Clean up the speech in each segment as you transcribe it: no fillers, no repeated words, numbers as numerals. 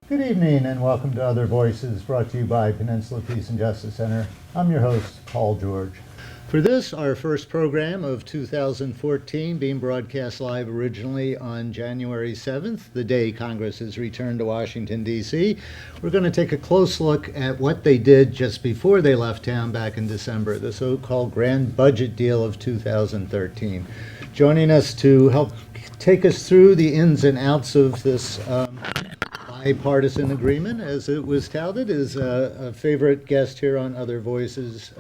Good evening and welcome to Other Voices, brought to you by Peninsula Peace and Justice Center. I'm your host, Paul George. For this, our first program of 2014, being broadcast live originally on January 7th, the day Congress has returned to Washington, D.C., we're going to take a close look at what they did just before they left town back in December, the so-called grand budget deal of 2013. Joining us to help take us through the ins and outs of this bipartisan agreement, as it was touted, is a favorite guest here on Other Voices,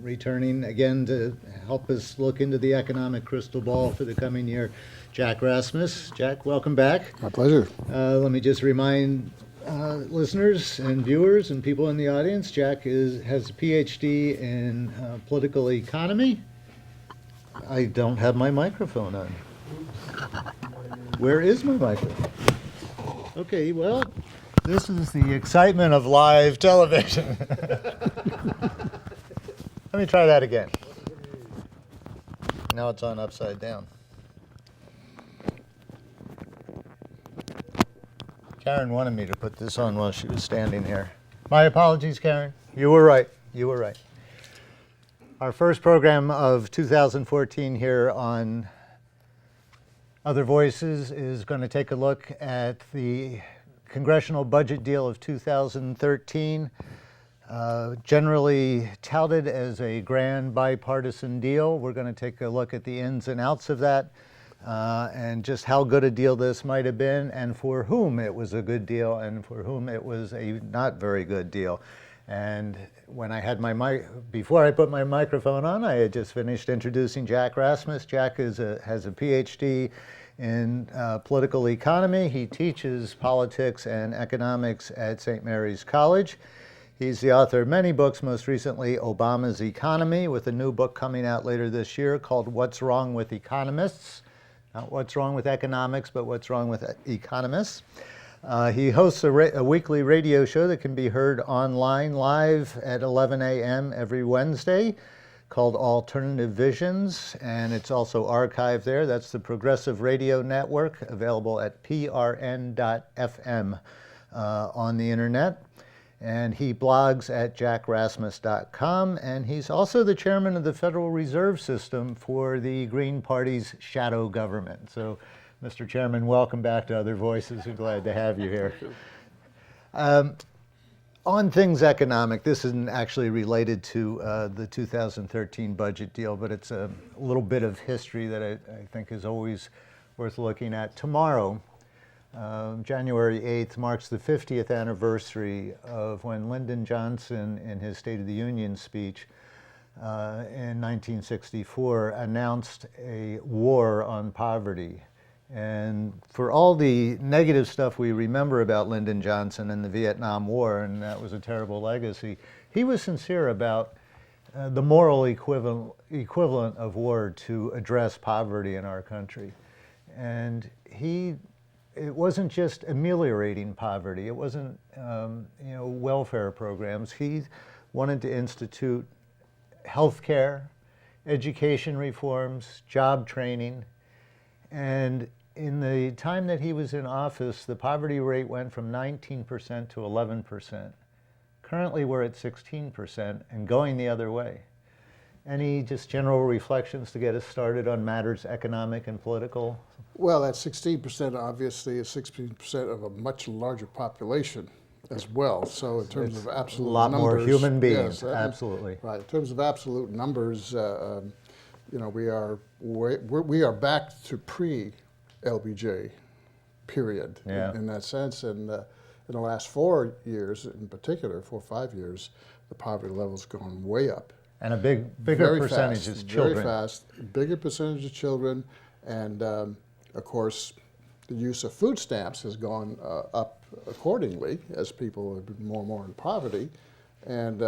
returning again to help us look into the economic crystal ball for the coming year, Jack Rasmus. Jack, welcome back. My pleasure. Let me just remind listeners and viewers and people in the audience, Jack has a Ph.D. in political economy. I don't have my microphone on. Where is my microphone? Okay, well, this is the excitement of live television. Let me try that again. Now it's on upside down. Karen wanted me to put this on while she was standing here. My apologies, Karen. You were right. You were right. Our first program of 2014 here on Other Voices is going to take a look at the congressional budget deal of 2013, generally touted as a grand bipartisan deal. We're going to take a look at the ins and outs of that and just how good a deal this might have been, and for whom it was a good deal and for whom it was a not very good deal. And when I had before I put my microphone on, I had just finished introducing Jack Rasmus. Jack has a Ph.D. in political economy. He teaches politics and economics at St. Mary's College. He's the author of many books, most recently Obama's Economy, with a new book coming out later this year called What's Wrong with Economists? Not what's wrong with economics, but what's wrong with economists. He hosts a weekly radio show that can be heard online live at 11 a.m. every Wednesday called Alternative Visions, and it's also archived there. That's the Progressive Radio Network, available at prn.fm on the internet. And he blogs at jackrasmus.com, and he's also the chairman of the Federal Reserve System for the Green Party's shadow government. So, Mr. Chairman, welcome back to Other Voices. We're glad to have you here. On things economic, this isn't actually related to the 2013 budget deal, but it's a little bit of history that I think is always worth looking at. Tomorrow, January 8th, marks the 50th anniversary of when Lyndon Johnson, in his State of the Union speech in 1964, announced a war on poverty. And for all the negative stuff we remember about Lyndon Johnson and the Vietnam War, and that was a terrible legacy, he was sincere about the moral equivalent of war to address poverty in our country. And it wasn't just ameliorating poverty, it wasn't welfare programs. He wanted to institute health care, education reforms, job training, and in the time that he was in office, the poverty rate went from 19% to 11%. Currently, we're at 16% and going the other way. Any just general reflections to get us started on matters economic and political? Well, that 16% obviously is 16% of a much larger population as well. So in terms of absolute numbers, a lot more human beings, yes, absolutely. Right. In terms of absolute numbers, we are back to pre-LBJ period in that sense. And in the last 4 years, in particular, 4 or 5 years, the poverty level's gone way up. And a bigger percentage is children. Very fast, bigger percentage of children, and of course, the use of food stamps has gone up accordingly as people have been more and more in poverty. And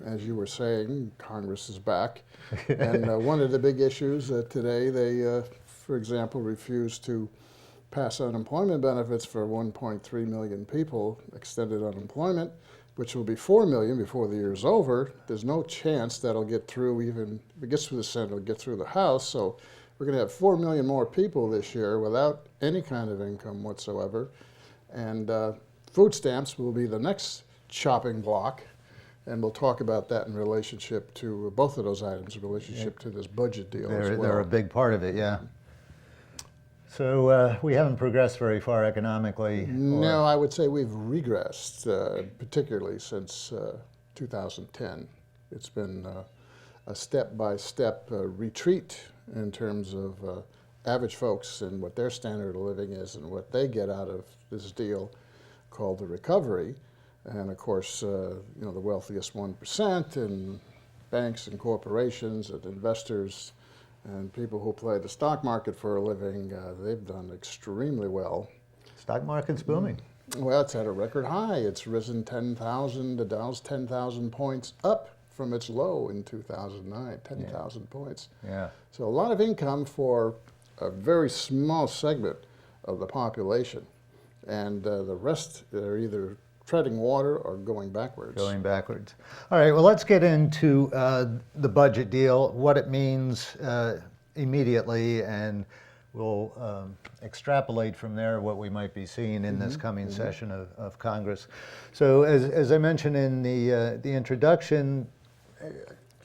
as you were saying, Congress is back. And one of the big issues today, they, for example, refused to pass unemployment benefits for 1.3 million people, extended unemployment, which will be 4 million before the year's over. There's no chance that'll get through, even if it gets through the Senate, it'll get through the House. So we're going to have 4 million more people this year without any kind of income whatsoever. And food stamps will be the next chopping block, and we'll talk about that in relationship to both of those items, in relationship to this budget deal as well. They're a big part of it, yeah. So we haven't progressed very far economically. No, I would say we've regressed, particularly since 2010. It's been a step-by-step retreat in terms of average folks and what their standard of living is and what they get out of this deal called the recovery. And of course, the wealthiest 1% and banks and corporations and investors and people who play the stock market for a living, they've done extremely well. Stock market's booming. Well, it's at a record high. It's risen the Dow's 10,000 points up from its low in 2009, 10,000 points. Yeah. So a lot of income for a very small segment of the population. And the rest are either treading water or going backwards. Going backwards. All right, well, let's get into the budget deal, what it means immediately, and we'll extrapolate from there what we might be seeing in this coming session of Congress. So as I mentioned in the introduction,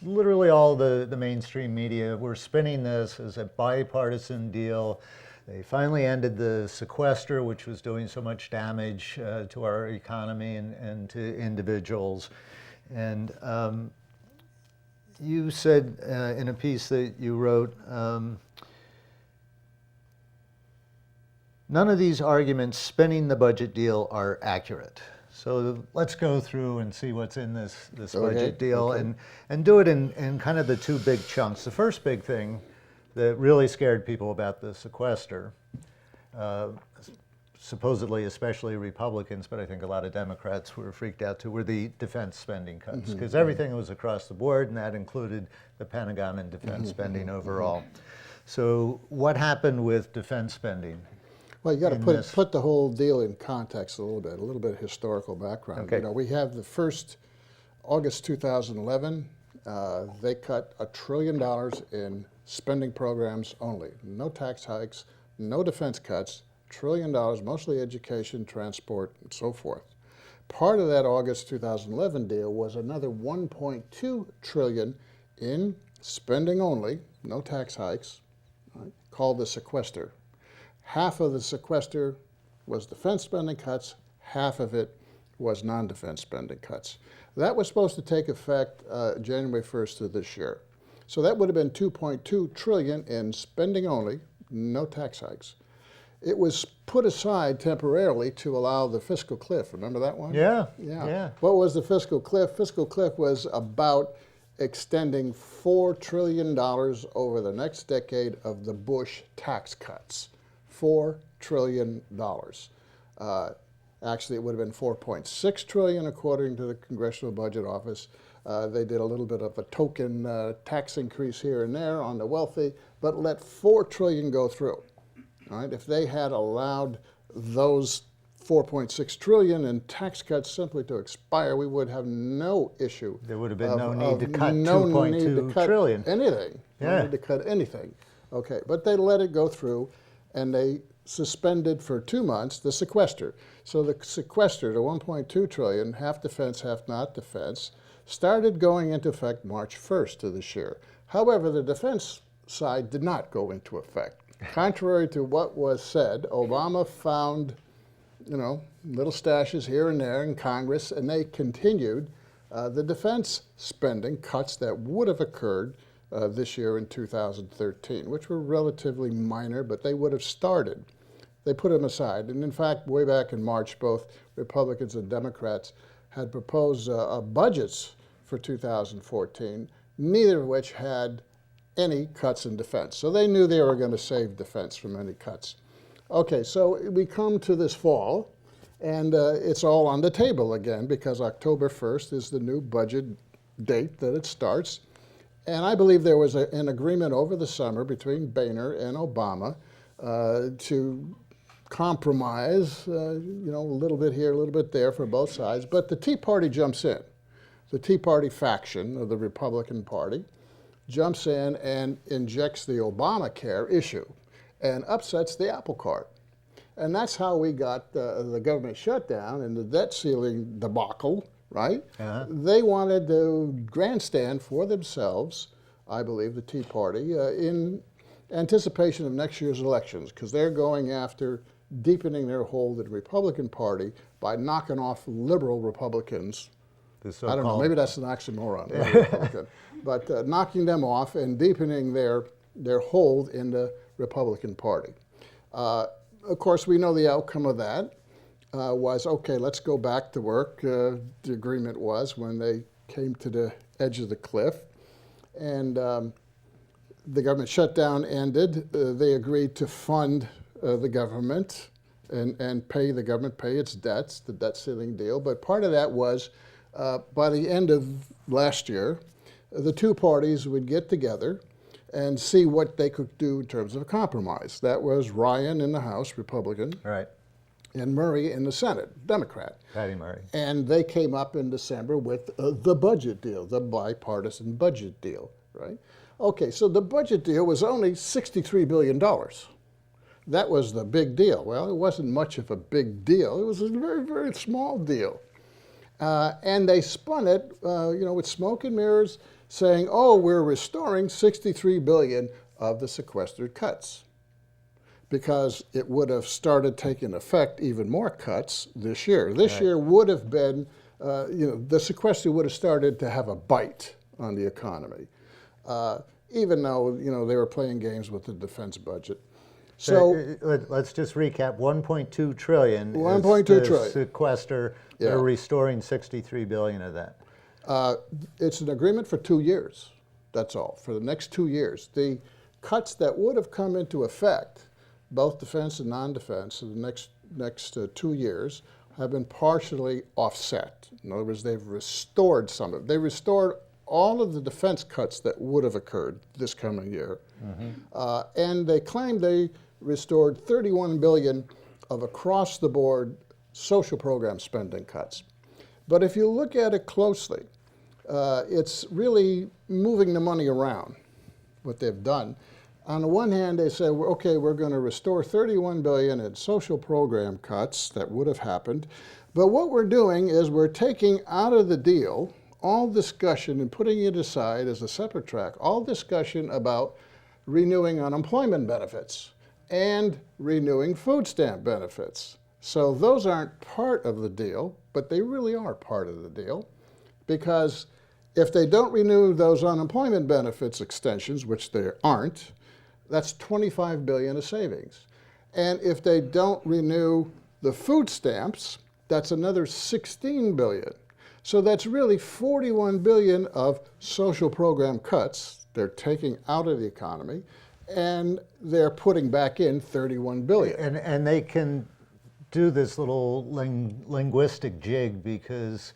literally all the mainstream media were spinning this as a bipartisan deal. They finally ended the sequester, which was doing so much damage to our economy and to individuals. And you said in a piece that you wrote, none of these arguments spinning the budget deal are accurate. So let's go through and see what's in this budget deal and do it in kind of the two big chunks. The first big thing that really scared people about the sequester, supposedly especially Republicans, but I think a lot of Democrats were freaked out too, were the defense spending cuts, because everything was across the board, and that included the Pentagon and defense spending overall. So what happened with defense spending? Well, you got to put the whole deal in context a little bit of historical background. Okay. We have the first August 2011, they cut $1 trillion in spending programs only. No tax hikes, no defense cuts, $1 trillion, mostly education, transport, and so forth. Part of that August 2011 deal was another $1.2 trillion in spending only, no tax hikes, right, called the sequester. Half of the sequester was defense spending cuts, half of it was non-defense spending cuts. That was supposed to take effect January 1st of this year. So that would have been $2.2 trillion in spending only, no tax hikes. It was put aside temporarily to allow the fiscal cliff. Remember that one? Yeah. What was the fiscal cliff? Fiscal cliff was about extending $4 trillion over the next decade of the Bush tax cuts. $4 trillion. Actually, it would have been $4.6 trillion according to the Congressional Budget Office. They did a little bit of a token tax increase here and there on the wealthy, but let $4 trillion go through. All right? If they had allowed those $4.6 trillion in tax cuts simply to expire, we would have no issue. There would have been no need to cut $2.2 trillion. Anything. Yeah. No need to cut anything. Okay, but they let it go through, and they suspended for 2 months the sequester. So the sequester, the $1.2 trillion, half defense, half not defense, started going into effect March 1st of this year. However, the defense side did not go into effect. Contrary to what was said, Obama found, little stashes here and there in Congress, and they continued the defense spending cuts that would have occurred this year in 2013, which were relatively minor, but they would have started. They put them aside. And in fact, way back in March, both Republicans and Democrats had proposed budgets for 2014, neither of which had any cuts in defense. So they knew they were going to save defense from any cuts. Okay, so we come to this fall, and it's all on the table again because October 1st is the new budget date that it starts. And I believe there was an agreement over the summer between Boehner and Obama to compromise, a little bit here, a little bit there for both sides. But the Tea Party jumps in. The Tea Party faction of the Republican Party jumps in and injects the Obamacare issue and upsets the apple cart. And that's how we got the government shutdown and the debt ceiling debacle, right? They wanted to grandstand for themselves, I believe, the Tea Party, in anticipation of next year's elections, because they're going after deepening their hold in the Republican Party by knocking off liberal Republicans. I don't know, maybe that's an oxymoron, Republican, but knocking them off and deepening their hold in the Republican Party. Of course, we know the outcome of that was, okay, let's go back to work. The agreement was when they came to the edge of the cliff and the government shutdown ended, they agreed to fund the government and pay the government, pay its debts, the debt ceiling deal. But part of that was by the end of last year, the two parties would get together and see what they could do in terms of a compromise. That was Ryan in the House, Republican, Right. and Murray in the Senate, Democrat. Patty Murray. And they came up in December with the budget deal, the bipartisan budget deal, right? Okay, so the budget deal was only $63 billion. That was the big deal. Well, it wasn't much of a big deal. It was a very, very small deal. And they spun it, with smoke and mirrors, saying, oh, we're restoring $63 billion of the sequestered cuts, because it would have started taking effect, even more cuts this year. This year would have been, the sequester would have started to have a bite on the economy, even though, they were playing games with the defense budget. So let's just recap. 1.2 trillion. 1.2 trillion. Sequester. Yeah. They're restoring 63 billion of that. It's an agreement for 2 years. That's all, for the next 2 years. The cuts that would have come into effect, both defense and non-defense, in the next 2 years, have been partially offset. In other words, they've restored some of it. They restored all of the defense cuts that would have occurred this coming year. And they claim they restored $31 billion of across-the-board social program spending cuts. But if you look at it closely, it's really moving the money around, what they've done. On the one hand, they say, okay, we're going to restore $31 billion in social program cuts that would have happened. But what we're doing is we're taking out of the deal all discussion and putting it aside as a separate track, all discussion about renewing unemployment benefits and renewing food stamp benefits. So those aren't part of the deal, but they really are part of the deal, because if they don't renew those unemployment benefits extensions, which they aren't, that's $25 billion of savings. And if they don't renew the food stamps, that's another $16 billion. So that's really $41 billion of social program cuts they're taking out of the economy, and they're putting back in $31 billion. And they can do this little linguistic jig because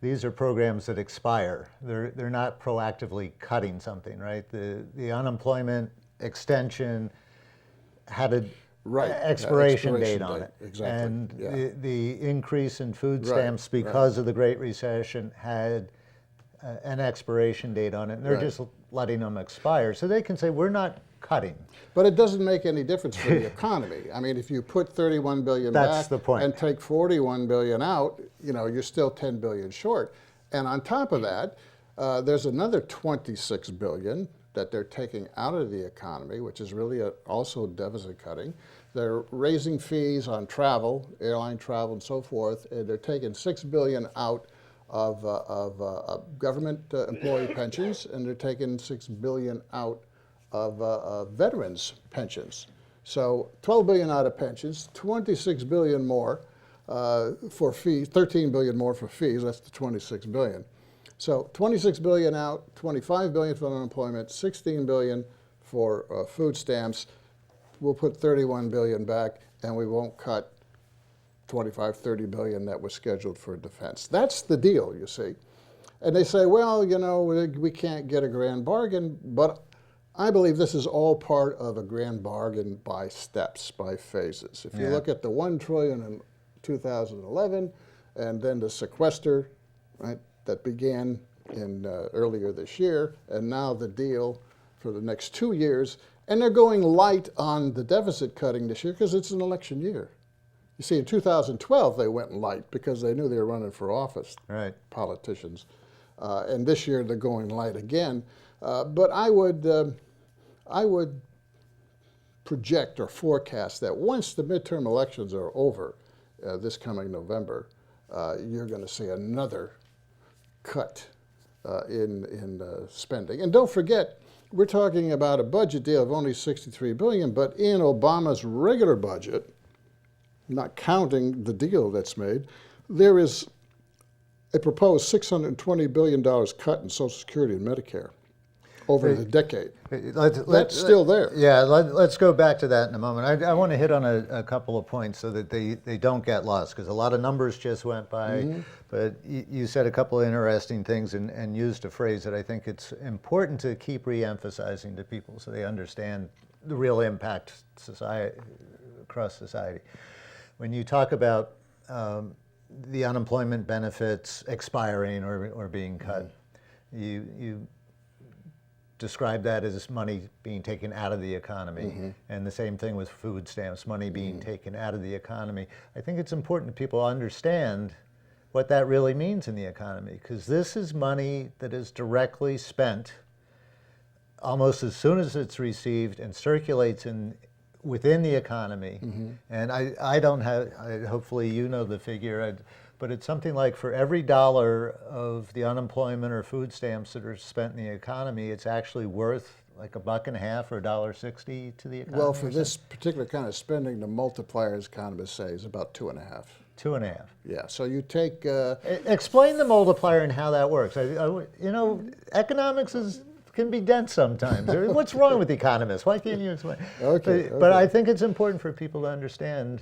these are programs that expire. They're not proactively cutting something, right? The unemployment extension had an expiration date on it. Exactly. And the increase in food stamps because of the Great Recession had an expiration date on it. And they're just letting them expire. So they can say, we're not cutting. But it doesn't make any difference for the economy. I mean, if you put $31 billion That's back the point. and take $41 billion out, you're still $10 billion short. And on top of that, there's another $26 billion that they're taking out of the economy, which is really also deficit cutting. They're raising fees on travel, airline travel and so forth, and they're taking $6 billion out of government employee pensions, and they're taking $6 billion out of veterans' pensions. So $12 billion out of pensions, $26 billion more for fees, $13 billion more for fees, that's the $26 billion. So $26 billion out, $25 billion for unemployment, $16 billion for food stamps. We'll put $31 billion back, and we won't cut $25, $30 billion that was scheduled for defense. That's the deal, you see. And they say, well, we can't get a grand bargain, but I believe this is all part of a grand bargain by steps, by phases. If you look at the $1 trillion in 2011, and then the sequester, right, that began in earlier this year, and now the deal for the next 2 years, And they're going light on the deficit cutting this year because it's an election year. You see, in 2012, they went light because they knew they were running for office, Right. politicians. And this year, they're going light again. But I would project or forecast that once the midterm elections are over this coming November, you're going to see another cut in spending. And don't forget, we're talking about a budget deal of only $63 billion, but in Obama's regular budget, not counting the deal that's made, there is a proposed $620 billion cut in Social Security and Medicare over the decade. That's still there. Yeah, let's go back to that in a moment. I want to hit on a couple of points so that they don't get lost, because a lot of numbers just went by. But you said a couple of interesting things and used a phrase that I think it's important to keep re-emphasizing to people so they understand the real impact across society. When you talk about the unemployment benefits expiring or being cut, you describe that as money being taken out of the economy. And the same thing with food stamps, money being taken out of the economy. I think it's important that people understand what that really means in the economy, because this is money that is directly spent almost as soon as it's received and circulates within the economy. And I don't have, hopefully you know the figure, but it's something like for every dollar of the unemployment or food stamps that are spent in the economy, it's actually worth like $1.50 or $1.60 to the economy. Well, for this particular kind of spending, the multiplier, as economists say, is about 2.5. 2.5. Yeah, so you take... Explain the multiplier and how that works. You know, economics can be dense sometimes. What's wrong with economists? Why can't you explain? But I think it's important for people to understand.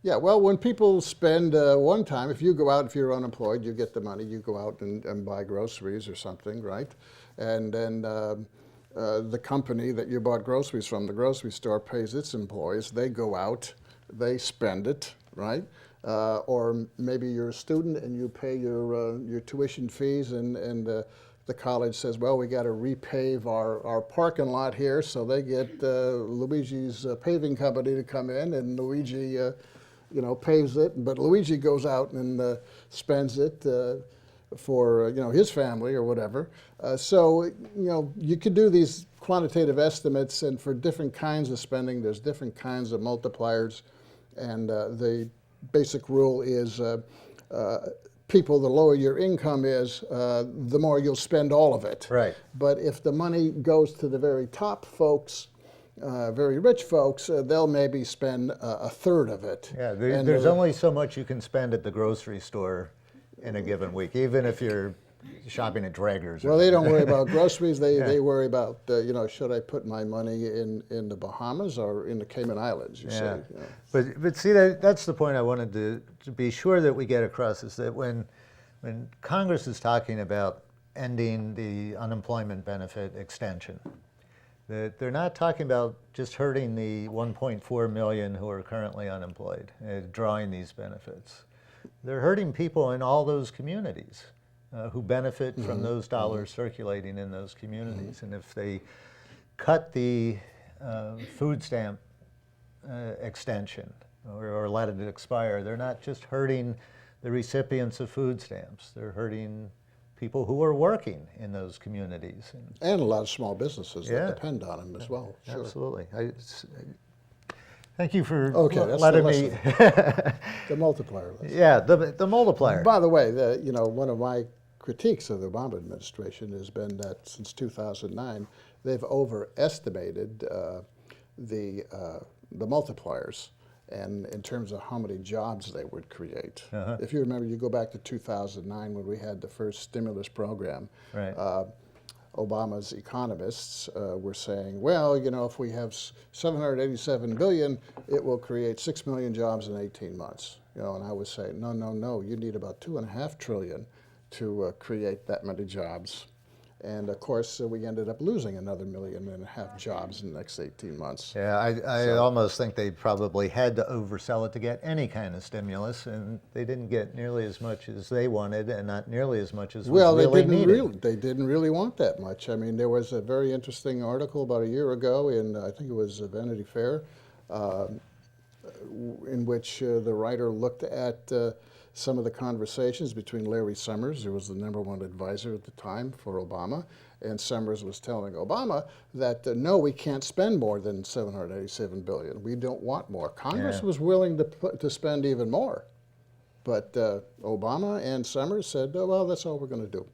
Yeah, well, when people spend one time, if you go out, if you're unemployed, you get the money, you go out and buy groceries or something, right? And then the company that you bought groceries from, the grocery store, pays its employees. They go out, they spend it, right? Or maybe you're a student and you pay your tuition fees, and the college says, well, we got to repave our parking lot here, so they get Luigi's paving company to come in, and Luigi paves it, but Luigi goes out and spends it for his family or whatever. So you could do these quantitative estimates, and for different kinds of spending, there's different kinds of multipliers, and the basic rule is people, the lower your income is, the more you'll spend all of it. Right. But if the money goes to the very top folks, very rich folks, they'll maybe spend a third of it. Yeah, there's only so much you can spend at the grocery store in a given week, even if you're shopping at Draeger's. Well, they don't worry about groceries. They worry about, should I put my money in the Bahamas or in the Cayman Islands, you say. But see, that's the point I wanted to be sure that we get across, is that when Congress is talking about ending the unemployment benefit extension, that they're not talking about just hurting the 1.4 million who are currently unemployed, drawing these benefits. They're hurting people in all those communities who benefit from those dollars circulating in those communities. And if they cut the food stamp extension or let it expire, they're not just hurting the recipients of food stamps, they're hurting people who are working in those communities. And a lot of small businesses that depend on them as well. Sure. Absolutely. Thank you for that's letting me... the multiplier lesson. Yeah, the multiplier. By the way, one of my critiques of the Obama administration has been that since 2009, they've overestimated the multipliers, and in terms of how many jobs they would create. If you remember, you go back to 2009 when we had the first stimulus program. Right. Obama's economists were saying, well, if we have $787 billion, it will create 6 million jobs in 18 months. And I was saying, no, you need about $2.5 trillion to create that many jobs. And of course, we ended up losing another 1.5 million jobs in the next 18 months. Yeah, I almost think they probably had to oversell it to get any kind of stimulus, and they didn't get nearly as much as they wanted, and not nearly as much as was really needed. They didn't really want that much. I mean, there was a very interesting article about a year ago in, I think it was Vanity Fair, in which the writer looked at some of the conversations between Larry Summers, who was the #1 advisor at the time for Obama, and Summers was telling Obama that no, we can't spend more than $787 billion. We don't want more. Congress was willing to spend even more, but Obama and Summers said, oh, well, that's all we're going to do.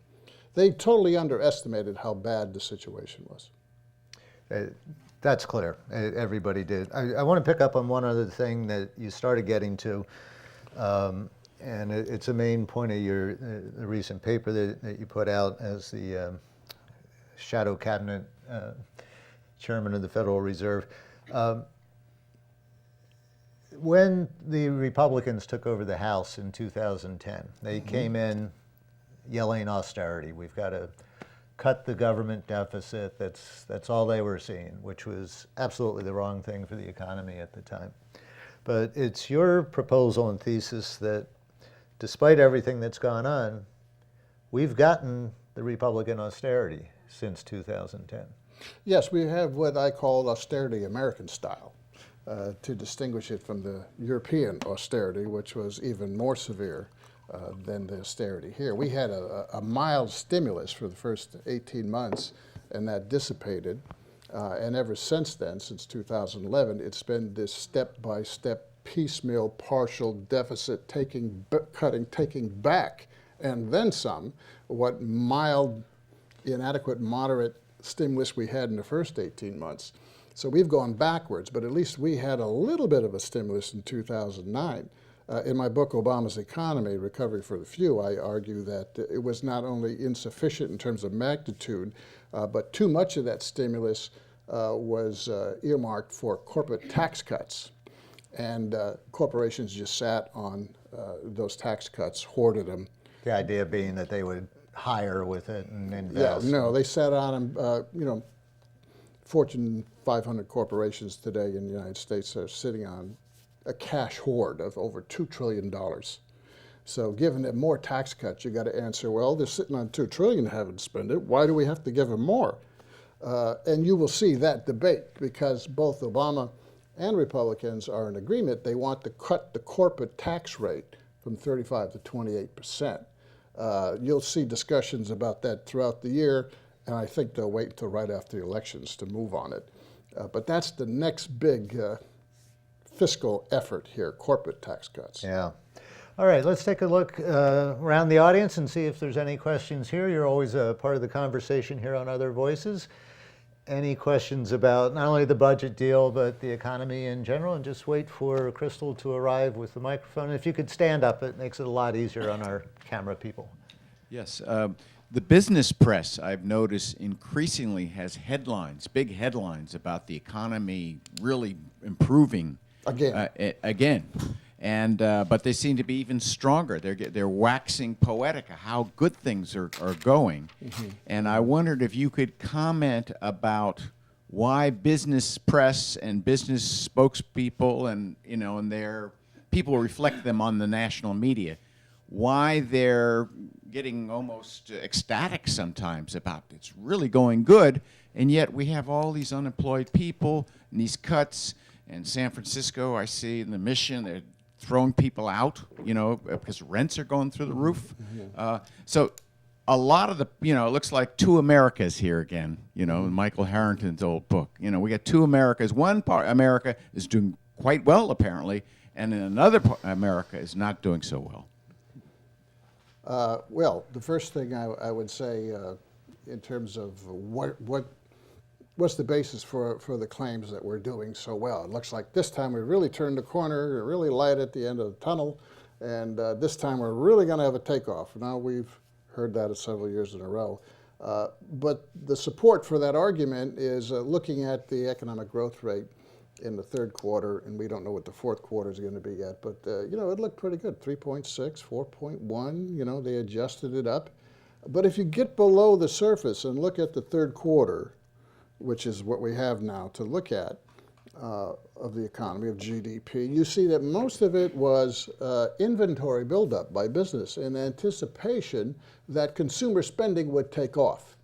They totally underestimated how bad the situation was. That's clear. Everybody did. I want to pick up on one other thing that you started getting to. And it's a main point of the recent paper that you put out as the shadow cabinet chairman of the Federal Reserve. When the Republicans took over the House in 2010, they came in yelling austerity. We've got to cut the government deficit. That's all they were seeing, which was absolutely the wrong thing for the economy at the time. But it's your proposal and thesis that despite everything that's gone on, we've gotten the Republican austerity since 2010. Yes, we have what I call austerity American style, to distinguish it from the European austerity, which was even more severe than the austerity here. We had a mild stimulus for the first 18 months, and that dissipated. And ever since then, since 2011, it's been this step-by-step piecemeal partial deficit cutting, taking back, and then some, what mild, inadequate, moderate stimulus we had in the first 18 months. So we've gone backwards, but at least we had a little bit of a stimulus in 2009. In my book, Obama's Economy, Recovery for the Few, I argue that it was not only insufficient in terms of magnitude, but too much of that stimulus was earmarked for corporate tax cuts. And corporations just sat on those tax cuts, hoarded them. The idea being that they would hire with it and invest. Yeah, no, they sat on them. Fortune 500 corporations today in the United States are sitting on a cash hoard of over $2 trillion. So given that more tax cuts, you got to answer, well, they're sitting on $2 trillion and haven't spent it. Why do we have to give them more? And you will see that debate because both Obama and Republicans are in agreement. They want to cut the corporate tax rate from 35 to 28%. You'll see discussions about that throughout the year, and I think they'll wait until right after the elections to move on it. But that's the next big fiscal effort here, corporate tax cuts. Yeah. All right, let's take a look around the audience and see if there's any questions here. You're always a part of the conversation here on Other Voices. Any questions about not only the budget deal, but the economy in general? And just wait for Crystal to arrive with the microphone. If you could stand up, it makes it a lot easier on our camera people. Yes. The business press, I've noticed, increasingly has headlines, big headlines about the economy really improving Again. And but they seem to be even stronger. They're waxing poetic how good things are going. Mm-hmm. And I wondered if you could comment about why business press and business spokespeople and their people reflect them on the national media, why they're getting almost ecstatic sometimes about it's really going good, and yet we have all these unemployed people and these cuts. In San Francisco, I see in the Mission, they're throwing people out, because rents are going through the roof. Mm-hmm. So a lot of it looks like two Americas here again, in Michael Harrington's old book. We got two Americas. One part, America, is doing quite well, apparently, and in another part, America is not doing so well. Well, the first thing I would say in terms of what's the basis for the claims that we're doing so well? It looks like this time we really turned the corner, we're really light at the end of the tunnel, and this time we're really going to have a takeoff. Now we've heard that several years in a row. But the support for that argument is looking at the economic growth rate in the third quarter, and we don't know what the fourth quarter is going to be yet, but it looked pretty good, 3.6, 4.1, they adjusted it up. But if you get below the surface and look at the third quarter, which is what we have now to look at, of the economy, of GDP, you see that most of it was inventory buildup by business in anticipation that consumer spending would take off.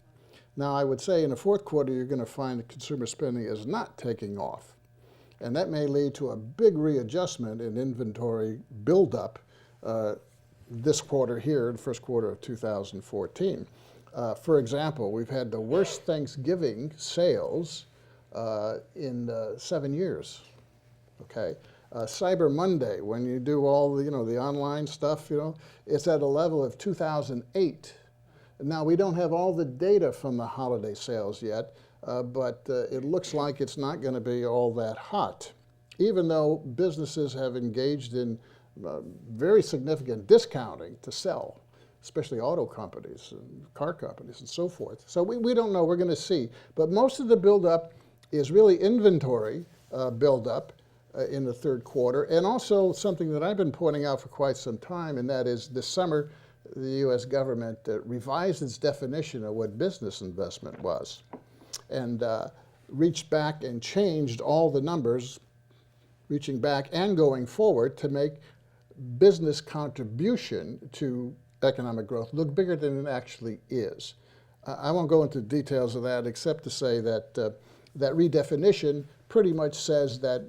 Now, I would say in the fourth quarter, you're going to find that consumer spending is not taking off. And that may lead to a big readjustment in inventory buildup this quarter here, the first quarter of 2014. For example, we've had the worst Thanksgiving sales in 7 years. Okay, Cyber Monday, when you do all the, the online stuff, it's at a level of 2008. Now, we don't have all the data from the holiday sales yet, but it looks like it's not going to be all that hot, even though businesses have engaged in very significant discounting to sell, especially auto companies and car companies and so forth. So we don't know. We're going to see. But most of the buildup is really inventory buildup in the third quarter, and also something that I've been pointing out for quite some time, and that is this summer the U.S. government revised its definition of what business investment was, and reached back and changed all the numbers, reaching back and going forward to make business contribution to economic growth look bigger than it actually is. I won't go into details of that except to say that that redefinition pretty much says that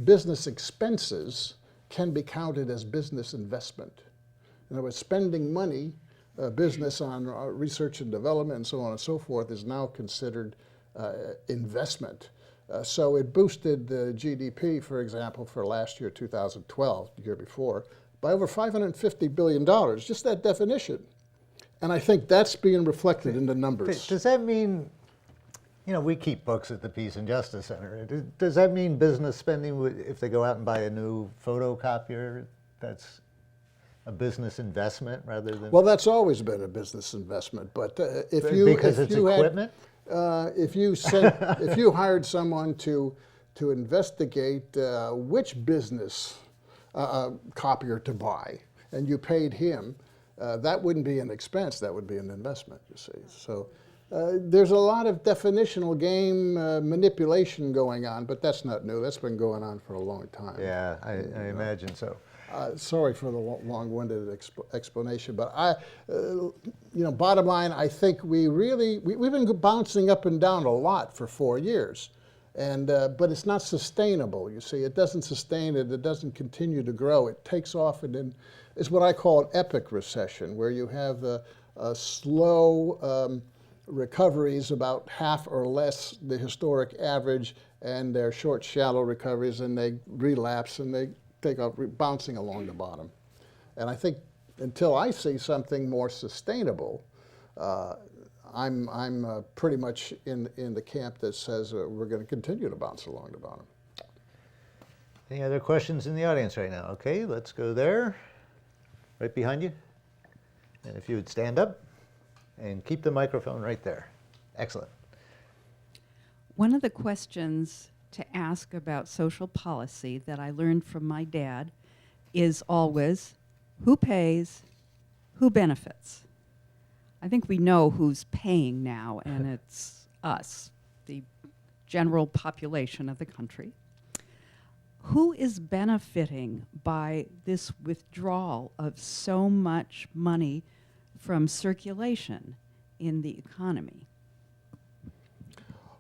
business expenses can be counted as business investment. In other words, spending money, business on research and development and so on and so forth is now considered investment. So it boosted the GDP, for example, for last year, 2012, the year before, by over $550 billion, just that definition. And I think that's being reflected in the numbers. Does that mean, we keep books at the Peace and Justice Center. Does that mean business spending, if they go out and buy a new photocopier, that's a business investment rather than? Well, that's always been a business investment, but if you because it's equipment. If you hired someone to investigate which business copier to buy, and you paid him, that wouldn't be an expense. That would be an investment. You see, so. There's a lot of definitional game manipulation going on, but that's not new. That's been going on for a long time. Yeah, I imagine so. Sorry for the long-winded explanation, but bottom line, I think we've been bouncing up and down a lot for 4 years, and but it's not sustainable. You see, it doesn't sustain it. It doesn't continue to grow. It takes off, and then it's what I call an epic recession, where you have a slow recoveries about half or less the historic average, and they're short, shallow recoveries, and they relapse and they take off, bouncing along the bottom. And I think until I see something more sustainable, I'm pretty much in the camp that says we're going to continue to bounce along the bottom. Any other questions in the audience right now? Okay, let's go there, right behind you. And if you would stand up. And keep the microphone right there. Excellent. One of the questions to ask about social policy that I learned from my dad is always, who pays, who benefits? I think we know who's paying now, and it's us, the general population of the country. Who is benefiting by this withdrawal of so much money from circulation in the economy?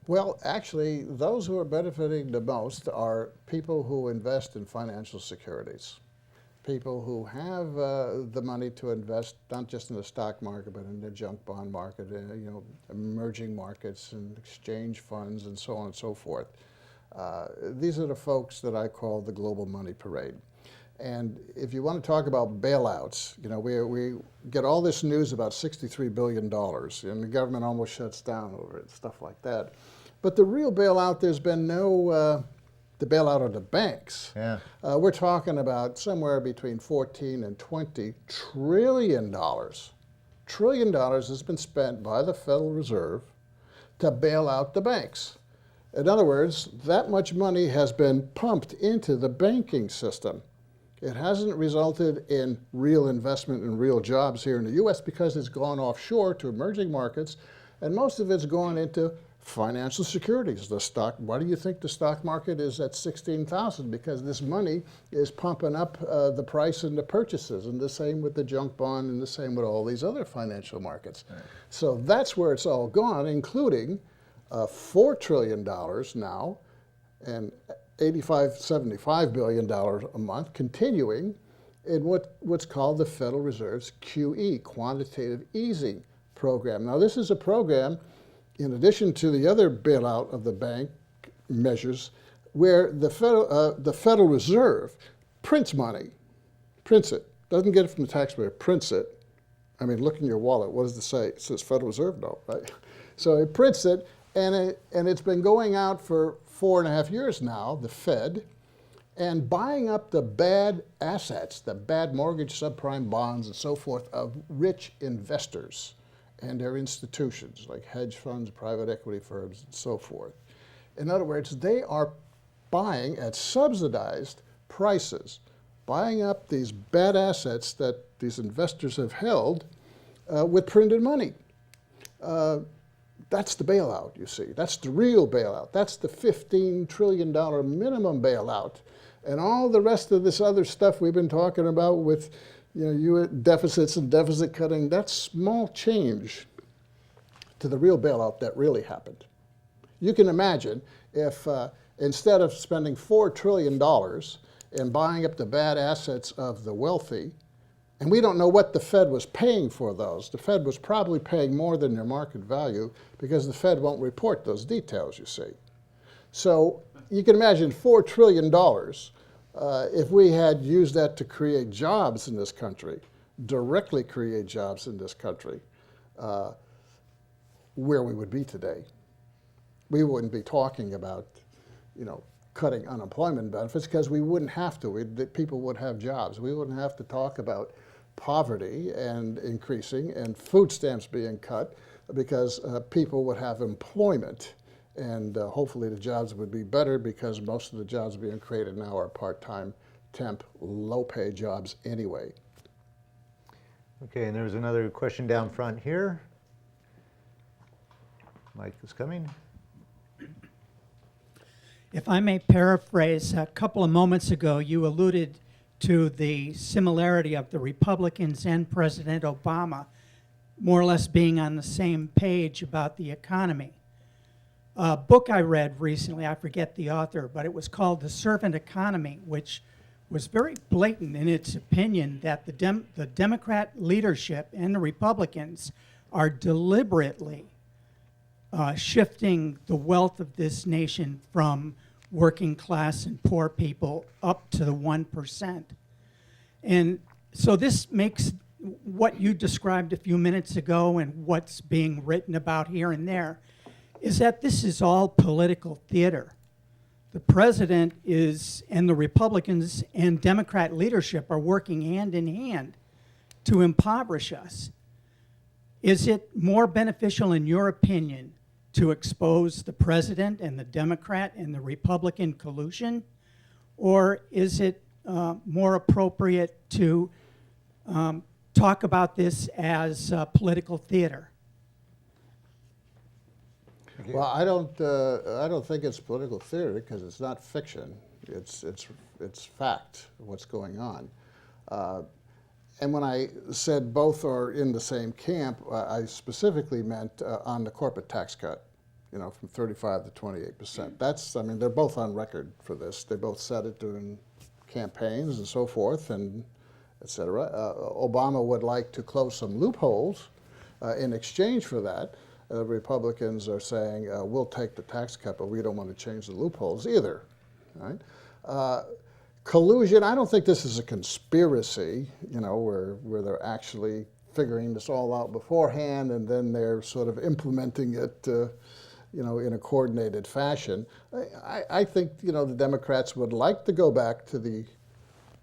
Well, actually, those who are benefiting the most are people who invest in financial securities, people who have the money to invest not just in the stock market, but in the junk bond market, emerging markets and exchange funds and so on and so forth. These are the folks that I call the global money parade. And if you want to talk about bailouts, we get all this news about $63 billion, and the government almost shuts down over it, stuff like that. But the real bailout, there's been no, the bailout of the banks. Yeah. We're talking about somewhere between 14 and 20 trillion dollars. Trillion dollars has been spent by the Federal Reserve to bail out the banks. In other words, that much money has been pumped into the banking system. It hasn't resulted in real investment and real jobs here in the U.S. because it's gone offshore to emerging markets, and most of it's gone into financial securities. The stock, why do you think the stock market is at 16,000? Because this money is pumping up the price and the purchases, and the same with the junk bond, and the same with all these other financial markets. Right. So that's where it's all gone, including $4 trillion now, and $75 billion a month, continuing in what's called the Federal Reserve's QE, quantitative easing program. Now, this is a program, in addition to the other bailout of the bank measures, where the Federal Reserve prints money, prints it, doesn't get it from the taxpayer, prints it. I mean, look in your wallet, what does it say? It says Federal Reserve note, right? So it prints it, and it's been going out for 4.5 years now, the Fed, and buying up the bad assets, the bad mortgage subprime bonds and so forth of rich investors and their institutions like hedge funds, private equity firms, and so forth. In other words, they are buying at subsidized prices, buying up these bad assets that these investors have held with printed money. That's the bailout, you see. That's the real bailout. That's the $15 trillion minimum bailout. And all the rest of this other stuff we've been talking about with deficits and deficit cutting, that's small change to the real bailout that really happened. You can imagine if instead of spending $4 trillion in buying up the bad assets of the wealthy, and we don't know what the Fed was paying for those. The Fed was probably paying more than their market value because the Fed won't report those details, you see. So you can imagine $4 trillion if we had used that to create jobs in this country, directly create jobs in this country, where we would be today. We wouldn't be talking about, cutting unemployment benefits because we wouldn't have to. People would have jobs. We wouldn't have to talk about poverty and increasing and food stamps being cut because people would have employment, and hopefully the jobs would be better because most of the jobs being created now are part-time, temp, low-pay jobs anyway. Okay, and there's another question down front here. Mike is coming. If I may paraphrase, a couple of moments ago, you alluded to the similarity of the Republicans and President Obama more or less being on the same page about the economy. A book I read recently, I forget the author, but it was called The Servant Economy, which was very blatant in its opinion that the Democrat leadership and the Republicans are deliberately shifting the wealth of this nation from working class and poor people up to the 1%. And so this makes what you described a few minutes ago and what's being written about here and there is that this is all political theater. The president and the Republicans and Democrat leadership are working hand in hand to impoverish us. Is it more beneficial, in your opinion, to expose the president and the Democrat and the Republican collusion? Or is it more appropriate to talk about this as political theater? Well, I don't think it's political theater because it's not fiction. It's fact, what's going on. And when I said both are in the same camp, I specifically meant on the corporate tax cut, from 35 to 28%. They're both on record for this. They both said it during campaigns and so forth, and et cetera. Obama would like to close some loopholes in exchange for that. Republicans are saying, we'll take the tax cut, but we don't want to change the loopholes either. Right? Collusion, I don't think this is a conspiracy, where they're actually figuring this all out beforehand and then they're sort of implementing it, in a coordinated fashion. I think, the Democrats would like to go back to the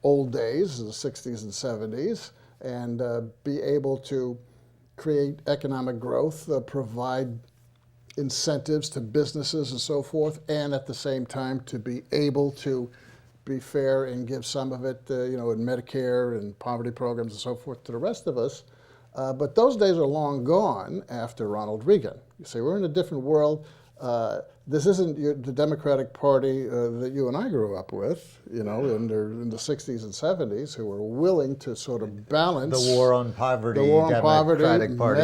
old days, the 60s and 70s, and be able to create economic growth, provide incentives to businesses and so forth, and at the same time to be able to be fair and give some of it, in Medicare and poverty programs and so forth to the rest of us. But those days are long gone after Ronald Reagan. You see, we're in a different world. This isn't the Democratic Party that you and I grew up with, in the 60s and 70s, who were willing to sort of balance The war on poverty, the war on poverty, Democratic Party.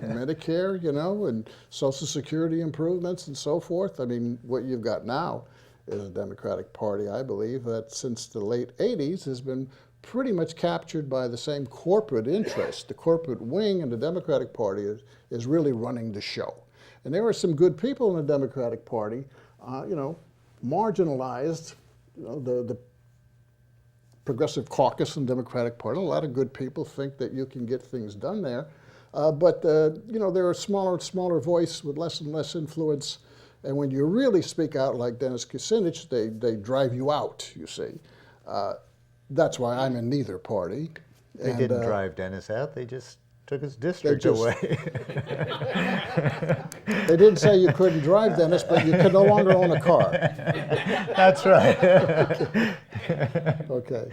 Medicare, and Social Security improvements and so forth. I mean, what you've got now is a Democratic Party, I believe, that since the late 80s has been pretty much captured by the same corporate interest. The corporate wing in the Democratic Party is really running the show. And there are some good people in the Democratic Party, marginalized, the Progressive Caucus in the Democratic Party. A lot of good people think that you can get things done there. But there are smaller voice with less and less influence. And when you really speak out like Dennis Kucinich, they drive you out, you see. That's why I'm in neither party. They didn't drive Dennis out, they just took his district just- away. They didn't say you couldn't drive, Dennis, but you could no longer own a car. That's right. Okay.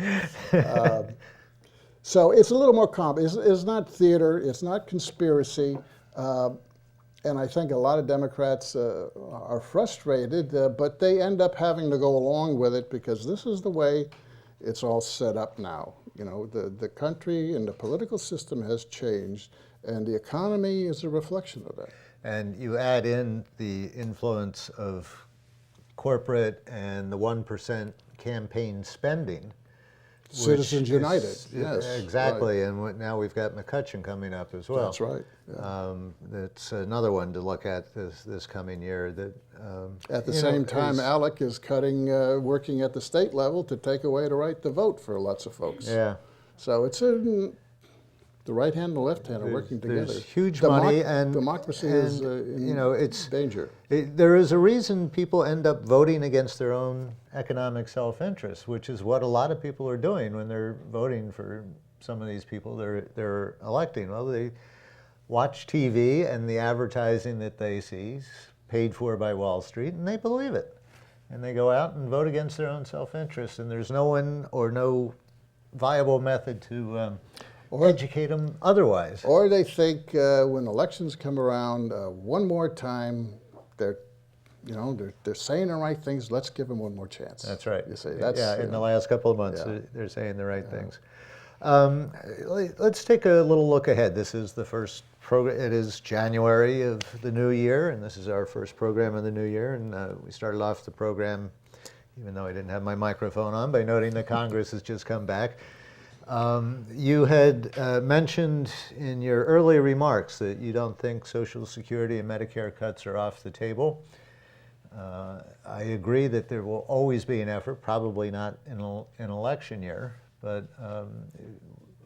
So it's a little more it's not theater, it's not conspiracy. And I think a lot of Democrats are frustrated, but they end up having to go along with it because this is the way it's all set up now. The country and the political system has changed, and the economy is a reflection of that. And you add in the influence of corporate and the 1% campaign spending. Citizens which United, is- yes. Exactly, right. and now we've got McCutcheon coming up as well. That's right. Yeah. That's another one to look at this coming year. That At the same time, ALEC is cutting, working at the state level to take away the right to vote for lots of folks. Yeah. So it's the right hand and the left hand are working together. There's huge money, and democracy is in it's danger. There is a reason people end up voting against their own economic self-interest, which is what a lot of people are doing when they're voting for some of these people they're electing. Well, they watch TV and the advertising that they see is paid for by Wall Street, and they believe it. And they go out and vote against their own self-interest, and there's no one or no viable method to educate them otherwise. Or they think when elections come around one more time, they're saying the right things. Let's give them one more chance. That's right. You see, in the last couple of months, Yeah. they're saying the right things. Let's take a little look ahead. This is the first program. It is January of the new year, and this is our first program of the new year. And we started off the program, even though I didn't have my microphone on, by noting that Congress has just come back. You had mentioned in your earlier remarks that you don't think Social Security and Medicare cuts are off the table. I agree that there will always be an effort, probably not in an election year, but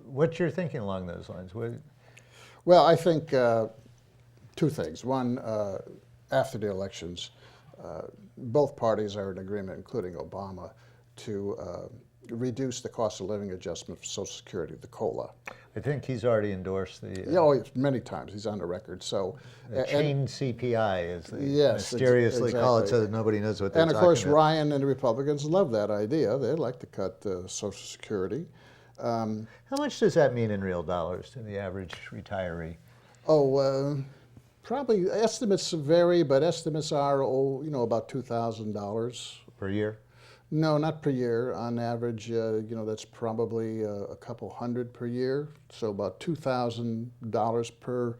what's your thinking along those lines? Well, I think two things. One, after the elections, both parties are in agreement, including Obama, to reduce the cost of living adjustment for Social Security, the COLA. I think he's already endorsed the Many times. He's on the record. So, chain CPI, as they Yes, mysteriously call it, exactly. so that nobody knows what they're and of talking course, about. Ryan and the Republicans love that idea. They like to cut Social Security. How much does that mean in real dollars to the average retiree? Probably estimates vary, but estimates are about $2,000 Per year? No, not per year. On average, that's probably a couple hundred per year. So about $2,000 per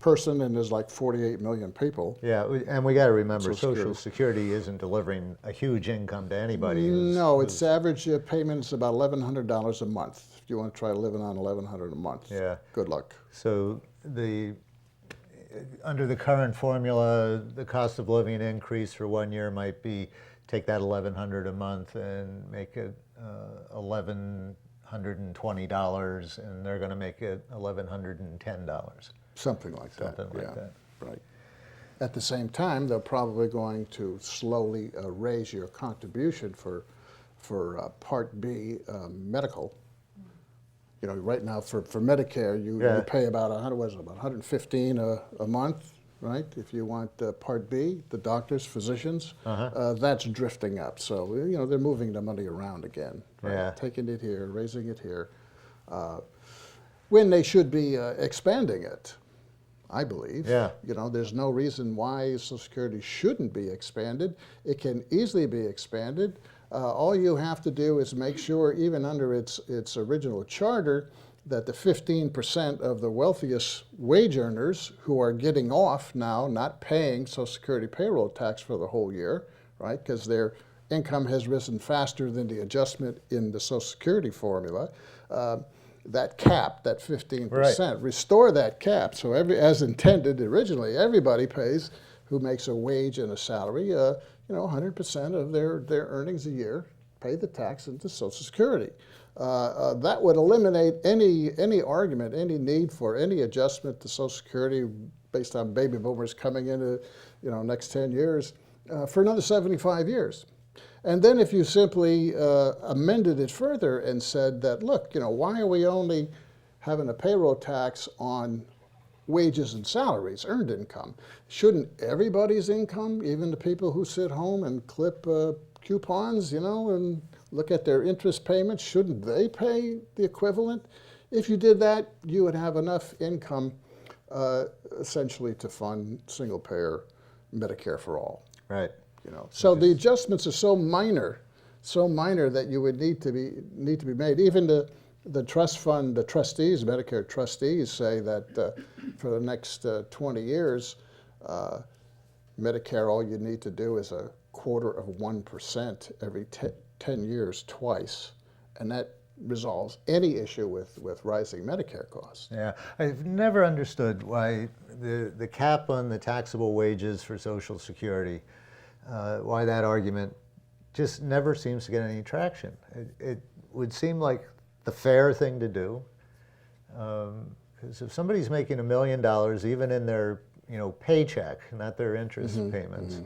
person, and there's like 48 million people. Yeah, and we got to remember, Social Social Security isn't delivering a huge income to anybody. No, its average payment is about $1,100 a month. If you want to try living on $1,100 a month, Yeah. good luck. So under the current formula, the cost of living increase for 1 year might be take that $1,100 a month and make it $1,120, and they're going to make it $1,110. Something like that. Something like yeah. that. Right. At the same time, they're probably going to slowly raise your contribution for Part B medical. Right now for Medicare, you pay about $115 a month, right? If you want Part B, the doctors, physicians, that's drifting up. So, you know, they're moving the money around again, right? Yeah. Taking it here, raising it here, when they should be expanding it, I believe. Yeah. You know, there's no reason why Social Security shouldn't be expanded. It can easily be expanded. All you have to do is make sure, even under its original charter, that the 15% of the wealthiest wage earners who are getting off now, not paying Social Security payroll tax for the whole year, right, because their income has risen faster than the adjustment in the Social Security formula, that cap, that 15%, restore that cap. So as intended originally, everybody pays who makes a wage and a salary, you know, 100% of their earnings a year, pay the tax into Social Security. That would eliminate any argument, any need for any adjustment to Social Security based on baby boomers coming into, you know, next 10 years for another 75 years. And then if you simply amended it further and said that, look, you know, why are we only having a payroll tax on wages and salaries, earned income? Shouldn't everybody's income, even the people who sit home and clip coupons, you know, and look at their interest payments, shouldn't they pay the equivalent? If you did that, you would have enough income essentially to fund single-payer Medicare for all. Right. You know, so the adjustments are so minor that you would need to be made. Even the trust fund, the trustees, Medicare trustees, say that for the next 20 years, Medicare, all you need to do is 0.25% every 10 years twice, and that resolves any issue with rising Medicare costs. Yeah, I've never understood why the cap on the taxable wages for Social Security, why that argument just never seems to get any traction. It would seem like the fair thing to do, because if somebody's making $1 million, even in their paycheck, not their interest payments,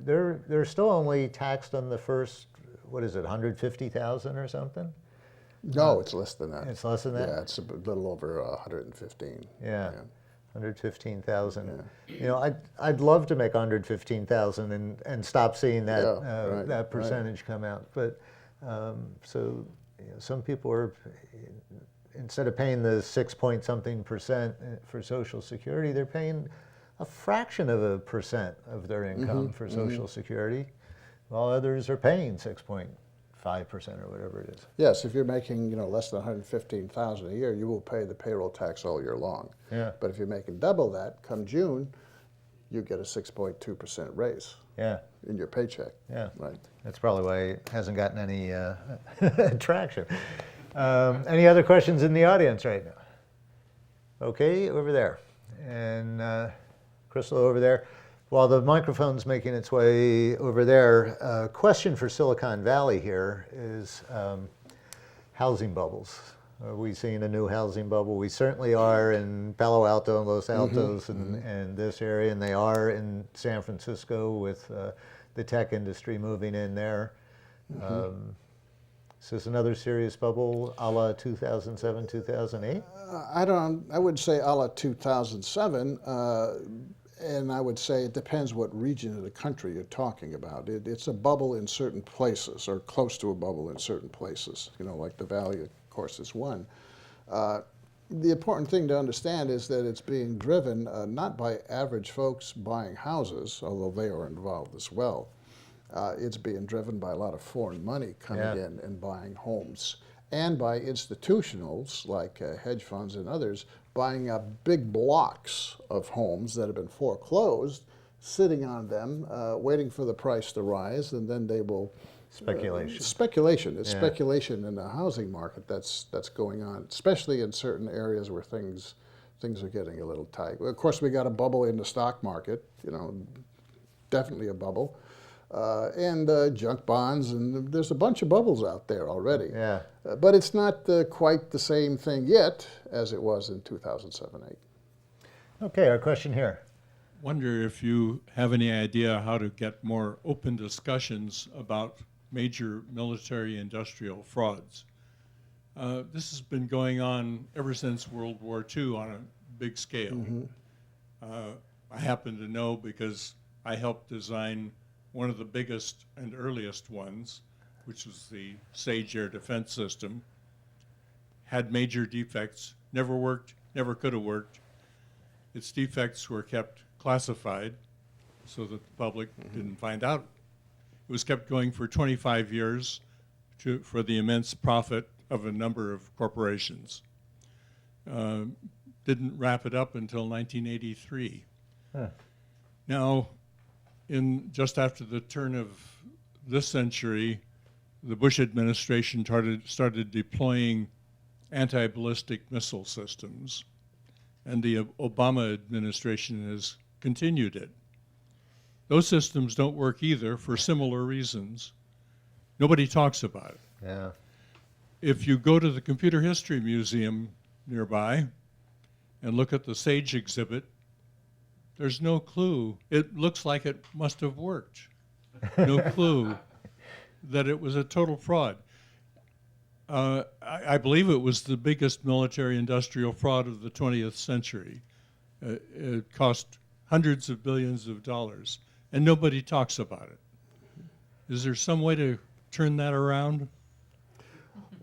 they're still only taxed on the first, what is it, 150,000 or something? No, it's less than that. It's less than that? Yeah, it's a little over 115. Yeah. 115,000. Yeah. I'd love to make 115,000 and stop seeing that that percentage come out. But so some people are, instead of paying the 6-point-something% for Social Security, they're paying a fraction of a percent of their income for Social Security, while others are paying 6.5% or whatever it is. Yes, if you're making less than 115,000 a year, you will pay the payroll tax all year long. Yeah. But if you're making double that, come June, you get a 6.2% raise. Yeah. In your paycheck. Yeah. Right. That's probably why it hasn't gotten any traction. Any other questions in the audience right now? Okay, over there. And Crystal over there. While the microphone's making its way over there, a question for Silicon Valley here is housing bubbles. Are we seeing a new housing bubble? We certainly are in Palo Alto and Los Altos and this area, and they are in San Francisco with the tech industry moving in there. Is this another serious bubble a la 2007, 2008? I would say a la 2007. And I would say it depends what region of the country you're talking about. It's a bubble in certain places, or close to a bubble in certain places. Like the Valley, of course, is one. The important thing to understand is that it's being driven not by average folks buying houses, although they are involved as well. It's being driven by a lot of foreign money coming in and buying homes, and by institutionals like hedge funds and others buying up big blocks of homes that have been foreclosed, sitting on them, waiting for the price to rise, and then they will... Speculation. Speculation. It's speculation in the housing market that's going on, especially in certain areas where things are getting a little tight. Of course, we got a bubble in the stock market, definitely a bubble. And junk bonds, and there's a bunch of bubbles out there already. Yeah. But it's not quite the same thing yet as it was in 2007-8. Okay, our question here. Wonder if you have any idea how to get more open discussions about major military-industrial frauds. This has been going on ever since World War II on a big scale. I happen to know because I helped design one of the biggest and earliest ones, which was the SAGE air defense system. Had major defects, never worked, never could have worked. Its defects were kept classified so that the public didn't find out. It was kept going for 25 years for the immense profit of a number of corporations. Didn't wrap it up until 1983. Huh. Now, just after the turn of this century, the Bush administration started deploying anti-ballistic missile systems, and the Obama administration has continued it. Those systems don't work either for similar reasons. Nobody talks about it. Yeah. If you go to the Computer History Museum nearby and look at the SAGE exhibit, there's no clue. It looks like it must have worked. No clue that it was a total fraud. I believe it was the biggest military-industrial fraud of the 20th century. It cost hundreds of billions of dollars, and nobody talks about it. Is there some way to turn that around?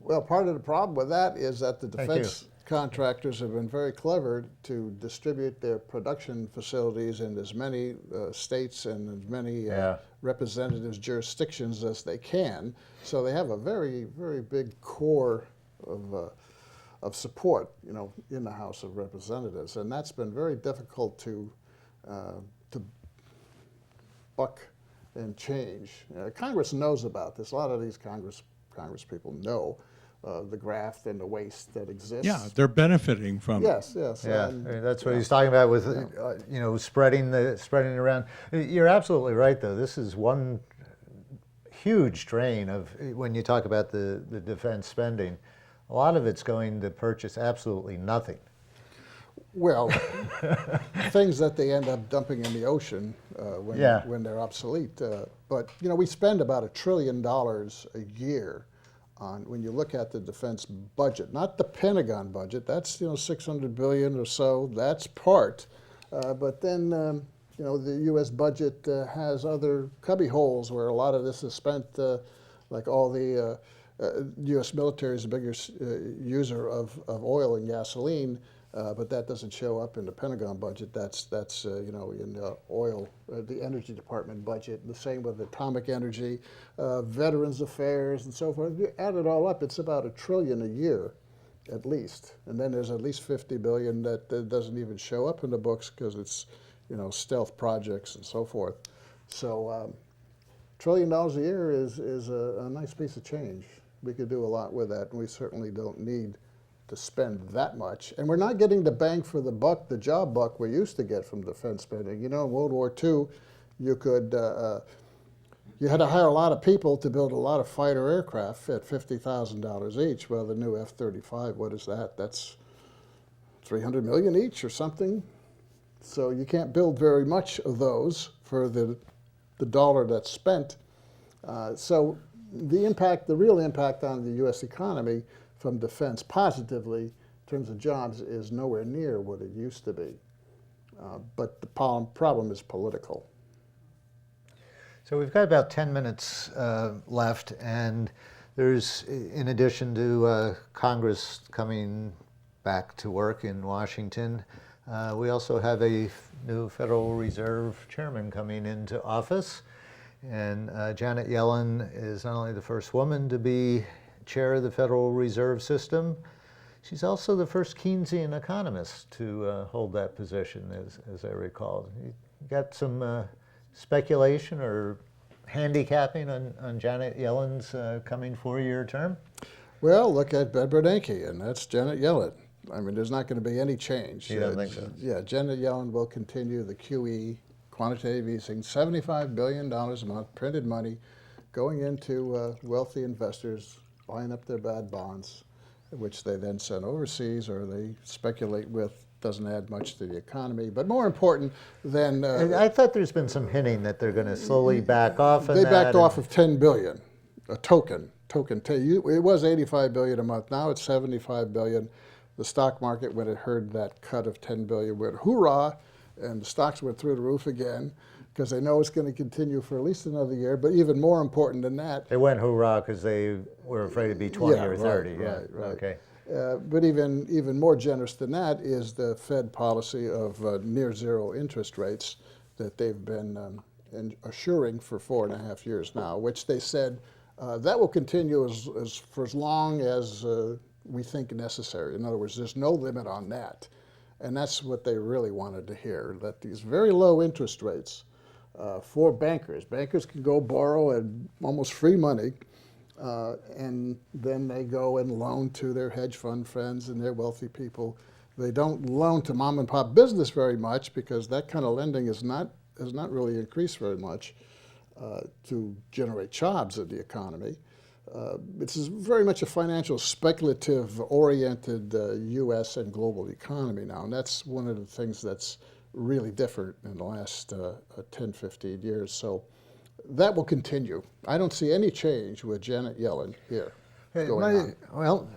Well, part of the problem with that is that the Thank defense contractors have been very clever to distribute their production facilities in as many states and as many representatives' jurisdictions as they can. So they have a very, very big core of support, you know, in the House of Representatives, and that's been very difficult to buck and change. Congress knows about this. A lot of these Congress people know the graft and the waste that exists. Yeah, they're benefiting from it. Yes, yes. Yeah, and, I mean, that's what he's talking about with, you know, spreading it around. You're absolutely right, though. This is one huge drain of, when you talk about the defense spending, a lot of it's going to purchase absolutely nothing. Well, things that they end up dumping in the ocean when they're obsolete. But, you know, we spend about $1 trillion a year on, when you look at the defense budget, not the Pentagon budget, that's, you know, $600 billion or so, that's part. But then, you know, the U.S. budget has other cubby holes where a lot of this is spent, like all the U.S. military is the biggest user of oil and gasoline. But that doesn't show up in the Pentagon budget. That's you know, in the oil, the Energy Department budget. The same with atomic energy, Veterans Affairs, and so forth. If you add it all up, it's about $1 trillion a year, at least. And then there's at least $50 billion that doesn't even show up in the books because it's, you know, stealth projects and so forth. So, $1 trillion a year is a nice piece of change. We could do a lot with that, and we certainly don't need to spend that much. And we're not getting the bang for the buck, the job buck we used to get from defense spending. You know, in World War II, you could, you had to hire a lot of people to build a lot of fighter aircraft at $50,000 each. Well, the new F-35, what is that? That's $300 million each or something. So you can't build very much of those for the dollar that's spent. So the impact, the real impact on the U.S. economy from defense positively in terms of jobs is nowhere near what it used to be. But the problem is political. So we've got about 10 minutes left, and there's, in addition to Congress coming back to work in Washington, we also have a new Federal Reserve chairman coming into office. And Janet Yellen is not only the first woman to be chair of the Federal Reserve System, she's also the first Keynesian economist to hold that position, as I recall. You got some speculation or handicapping on Janet Yellen's coming 4-year term? Well, look at Ben Bernanke, and that's Janet Yellen. I mean, there's not going to be any change. You don't think so? Yeah, Janet Yellen will continue the QE, quantitative easing, $75 billion a month, printed money, going into wealthy investors, buying up their bad bonds, which they then send overseas or they speculate with. Doesn't add much to the economy. But more important than... I thought there's been some hinting that they're going to slowly back off on they that. backed off of $10 billion, a token. It was $85 billion a month. Now it's $75 billion. The stock market, when it heard that cut of $10 billion, went hoorah. and the stocks went through the roof again because they know it's going to continue for at least another year. But even more important than that, They went hoorah because they were afraid it'd be 20 Yeah, or right, 30. right, right. Okay. but even more generous than that is the Fed policy of near zero interest rates that they've been assuring for 4.5 years now, which they said that will continue for as long as we think necessary. In other words, there's no limit on that. And that's what they really wanted to hear, that these very low interest rates for bankers. Bankers can go borrow at almost free money, and then they go and loan to their hedge fund friends and their wealthy people. They don't loan to mom and pop business very much because that kind of lending has not really increased very much to generate jobs in the economy. It's very much a financial speculative-oriented U.S. and global economy now, and that's one of the things that's really different in the last 10, 15 years. So that will continue. I don't see any change with Janet Yellen here going on. Well,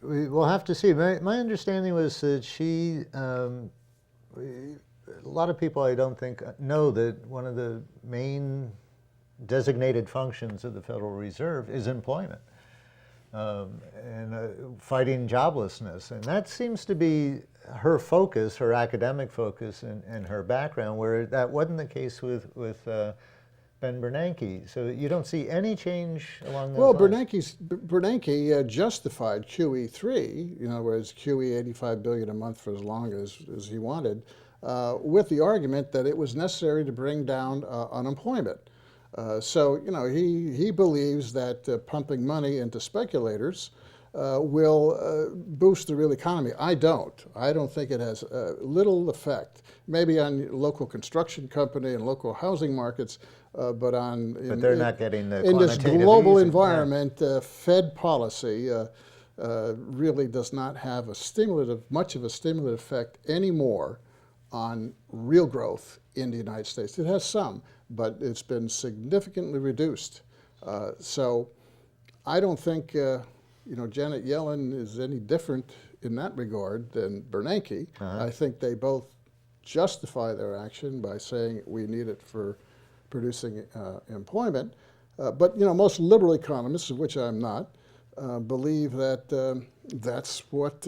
we'll have to see. My understanding was that she, a lot of people I don't think know that one of the main designated functions of the Federal Reserve is employment and fighting joblessness. And that seems to be her focus, her academic focus and her background, where that wasn't the case with Ben Bernanke. So you don't see any change along those lines? Bernanke justified QE3, whereas QE 85 billion a month for as long as he wanted, with the argument that it was necessary to bring down unemployment. So he believes that pumping money into speculators will boost the real economy. I don't think it has little effect. Maybe on local construction company and local housing markets, but they're not getting the in this quantitative global easing. environment. Fed policy really does not have much of a stimulative effect anymore on real growth in the United States. It has some, but it's been significantly reduced. So I don't think Janet Yellen is any different in that regard than Bernanke. I think they both justify their action by saying we need it for producing employment. But most liberal economists, of which I'm not, believe that that's what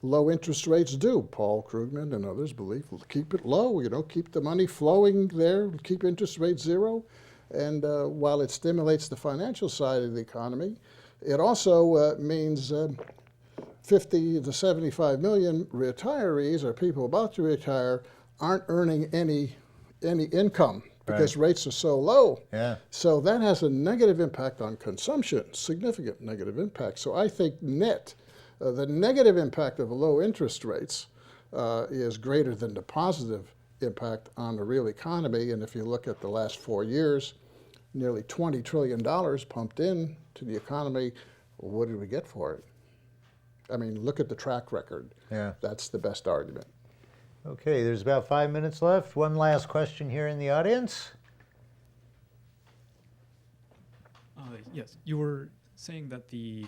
low interest rates do. Paul Krugman and others believe keep it low, keep the money flowing there, keep interest rates zero. And while it stimulates the financial side of the economy, it also means 50 to 75 million retirees or people about to retire aren't earning any income because rates are so low. Yeah. So that has a negative impact on consumption, significant negative impact. So I think the negative impact of low interest rates is greater than the positive impact on the real economy. And if you look at the last 4 years, nearly $20 trillion pumped in to the economy. What did we get for it? I mean, look at the track record. Yeah. That's the best argument. Okay, there's about 5 minutes left. One last question here in the audience. Yes, you were saying that the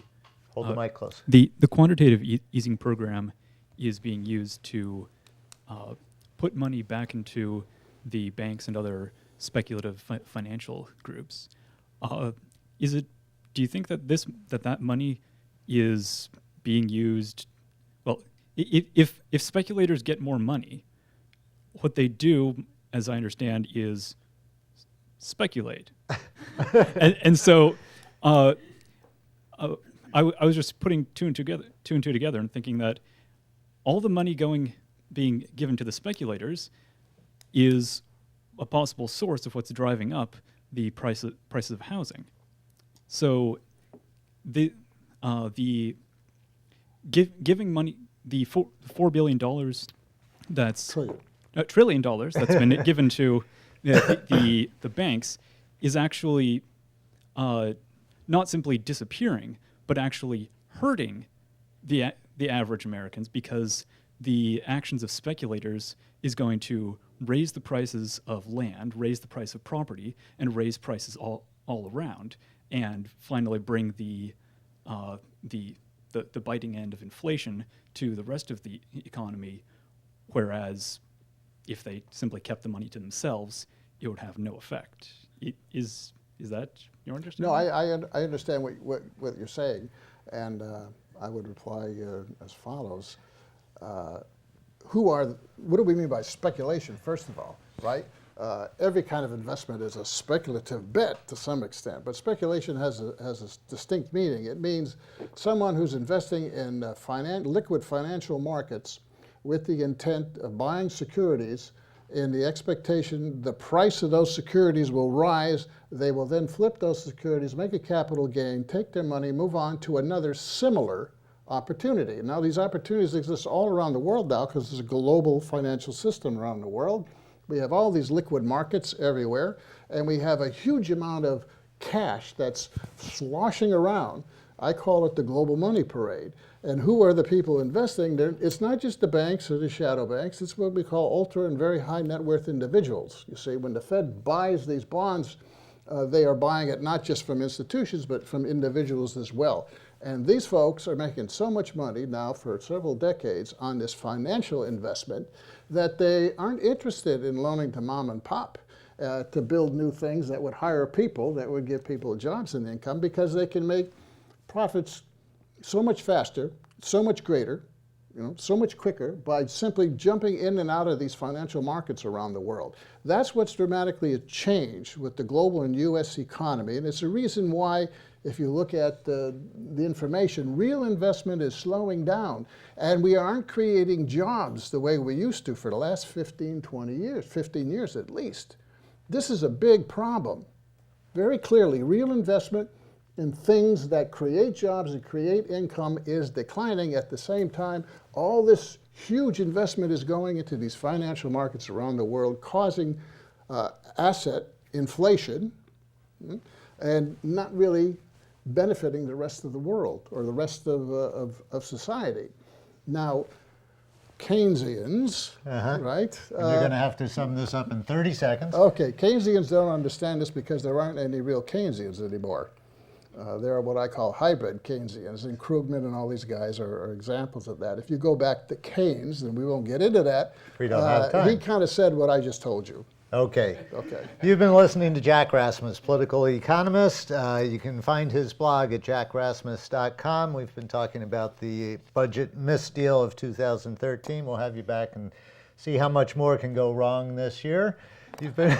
Hold the mic close. the quantitative easing program is being used to put money back into the banks and other speculative financial groups. Do you think that that money is being used? Well, if speculators get more money, what they do, as I understand, is speculate, and so I was just putting two and two together, and thinking that all the money being given to the speculators is a possible source of what's driving up the prices of housing. So giving money, the $4 billion trillion dollars that's been given to the banks is actually not simply disappearing, but actually hurting the average Americans, because the actions of speculators is going to raise the prices of land, raise the price of property, and raise prices all around, and finally bring the biting end of inflation to the rest of the economy, whereas if they simply kept the money to themselves, it would have no effect. Is that your understanding? No, I understand what you're saying, and I would reply as follows. What do we mean by speculation, first of all, right? Every kind of investment is a speculative bet to some extent, but speculation has a distinct meaning. It means someone who's investing in liquid financial markets with the intent of buying securities in the expectation the price of those securities will rise. They will then flip those securities, make a capital gain, take their money, move on to another similar opportunity. Now, these opportunities exist all around the world now because there's a global financial system around the world. We have all these liquid markets everywhere, and we have a huge amount of cash that's sloshing around. I call it the global money parade. And who are the people investing there? It's not just the banks or the shadow banks. It's what we call ultra and very high net worth individuals. You see, when the Fed buys these bonds, they are buying it not just from institutions, but from individuals as well. And these folks are making so much money now for several decades on this financial investment that they aren't interested in loaning to mom and pop to build new things that would hire people, that would give people jobs and income, because they can make profits so much faster, so much greater, so much quicker by simply jumping in and out of these financial markets around the world. That's what's dramatically changed with the global and U.S. economy, and it's a reason why, if you look at the information, real investment is slowing down, and we aren't creating jobs the way we used to for the last 15 years at least. This is a big problem. Very clearly, real investment in things that create jobs and create income is declining. At the same time, all this huge investment is going into these financial markets around the world, causing asset inflation, and not really benefiting the rest of the world or the rest of society. Now, Keynesians, right? And you're going to have to sum this up in 30 seconds. Okay, Keynesians don't understand this because there aren't any real Keynesians anymore. There are what I call hybrid Keynesians, and Krugman and all these guys are examples of that. If you go back to Keynes, and we won't get into that, We don't have time. he kind of said what I just told you. Okay. Okay. You've been listening to Jack Rasmus, political economist. You can find his blog at jackrasmus.com. We've been talking about the budget misdeal of 2013. We'll have you back and see how much more can go wrong this year. You've been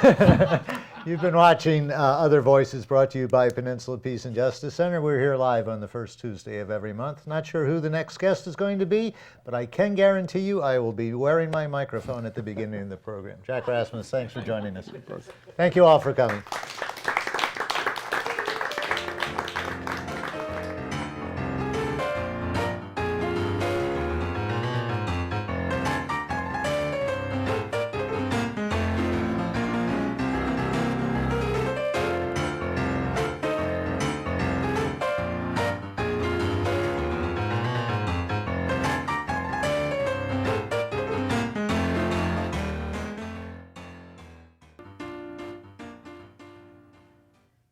you've been watching Other Voices, brought to you by Peninsula Peace and Justice Center. We're here live on the first Tuesday of every month. Not sure who the next guest is going to be, but I can guarantee you I will be wearing my microphone at the beginning of the program. Jack Rasmus, thanks for joining us. Thank you all for coming.